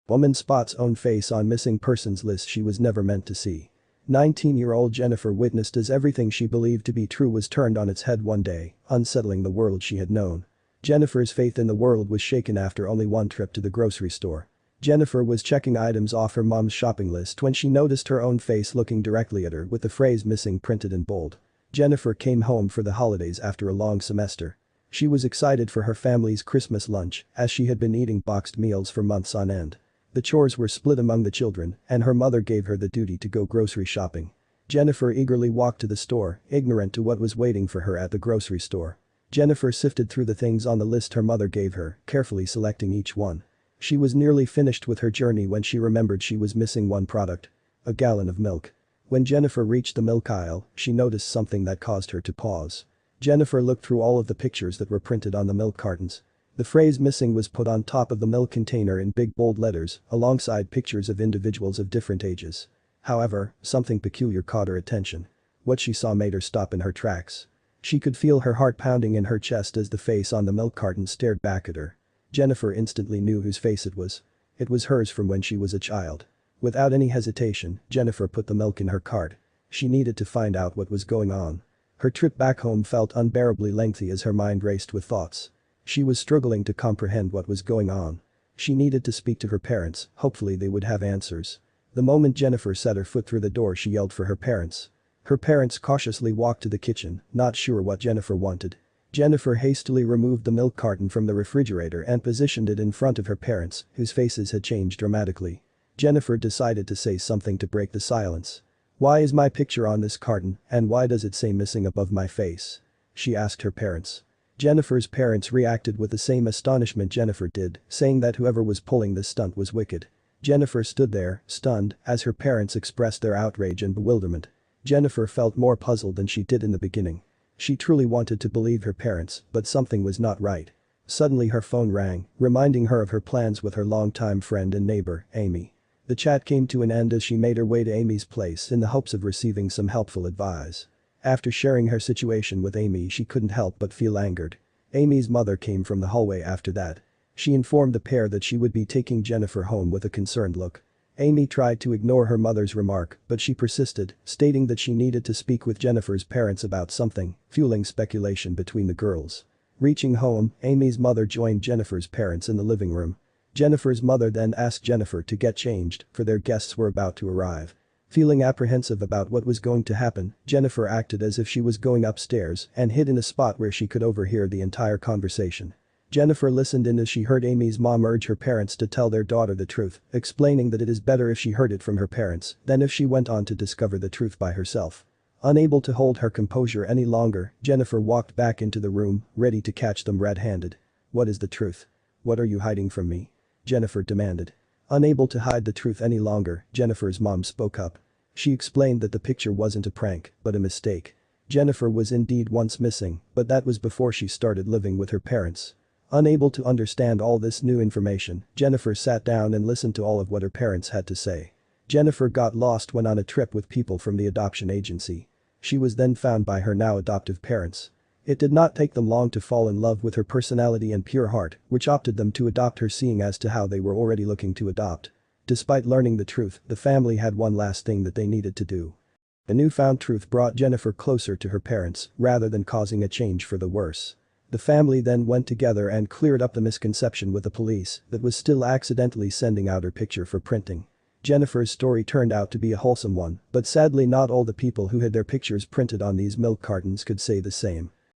Woman spots own face on missing persons list she was never meant to see. 19-year-old Jennifer witnessed as everything she believed to be true was turned on its head one day, unsettling the world she had known. Jennifer's faith in the world was shaken after only one trip to the grocery store. Jennifer was checking items off her mom's shopping list when she noticed her own face looking directly at her with the phrase "missing" printed in bold. Jennifer came home for the holidays after a long semester. She was excited for her family's Christmas lunch, as she had been eating boxed meals for months on end. The chores were split among the children, and her mother gave her the duty to go grocery shopping. Jennifer eagerly walked to the store, ignorant to what was waiting for her at the grocery store. Jennifer sifted through the things on the list her mother gave her, carefully selecting each one. She was nearly finished with her journey when she remembered she was missing one product: a gallon of milk. When Jennifer reached the milk aisle, she noticed something that caused her to pause. Jennifer looked through all of the pictures that were printed on the milk cartons. The phrase "missing" was put on top of the milk container in big bold letters, alongside pictures of individuals of different ages. However, something peculiar caught her attention. What she saw made her stop in her tracks. She could feel her heart pounding in her chest as the face on the milk carton stared back at her. Jennifer instantly knew whose face it was. It was hers from when she was a child. Without any hesitation, Jennifer put the milk in her cart. She needed to find out what was going on. Her trip back home felt unbearably lengthy as her mind raced with thoughts. She was struggling to comprehend what was going on. She needed to speak to her parents, hopefully they would have answers. The moment Jennifer set her foot through the door, she yelled for her parents. Her parents cautiously walked to the kitchen, not sure what Jennifer wanted. Jennifer hastily removed the milk carton from the refrigerator and positioned it in front of her parents, whose faces had changed dramatically. Jennifer decided to say something to break the silence. "Why is my picture on this carton, and why does it say "missing" above my face?" she asked her parents. Jennifer's parents reacted with the same astonishment Jennifer did, saying that whoever was pulling this stunt was wicked. Jennifer stood there, stunned, as her parents expressed their outrage and bewilderment. Jennifer felt more puzzled than she did in the beginning. She truly wanted to believe her parents, but something was not right. Suddenly her phone rang, reminding her of her plans with her longtime friend and neighbor, Amy. The chat came to an end as she made her way to Amy's place in the hopes of receiving some helpful advice. After sharing her situation with Amy, she couldn't help but feel angered. Amy's mother came from the hallway after that. She informed the pair that she would be taking Jennifer home with a concerned look. Amy tried to ignore her mother's remark, but she persisted, stating that she needed to speak with Jennifer's parents about something, fueling speculation between the girls. Reaching home, Amy's mother joined Jennifer's parents in the living room. Jennifer's mother then asked Jennifer to get changed, for their guests were about to arrive. Feeling apprehensive about what was going to happen, Jennifer acted as if she was going upstairs and hid in a spot where she could overhear the entire conversation. Jennifer listened in as she heard Amy's mom urge her parents to tell their daughter the truth, explaining that it is better if she heard it from her parents than if she went on to discover the truth by herself. Unable to hold her composure any longer, Jennifer walked back into the room, ready to catch them red-handed. "What is the truth? What are you hiding from me?" Jennifer demanded. Unable to hide the truth any longer, Jennifer's mom spoke up. She explained that the picture wasn't a prank, but a mistake. Jennifer was indeed once missing, but that was before she started living with her parents. Unable to understand all this new information, Jennifer sat down and listened to all of what her parents had to say. Jennifer got lost when on a trip with people from the adoption agency. She was then found by her now adoptive parents. It did not take them long to fall in love with her personality and pure heart, which opted them to adopt her, seeing as to how they were already looking to adopt. Despite learning the truth, the family had one last thing that they needed to do. The newfound truth brought Jennifer closer to her parents, rather than causing a change for the worse. The family then went together and cleared up the misconception with the police that was still accidentally sending out her picture for printing. Jennifer's story turned out to be a wholesome one, but sadly not all the people who had their pictures printed on these milk cartons could say the same.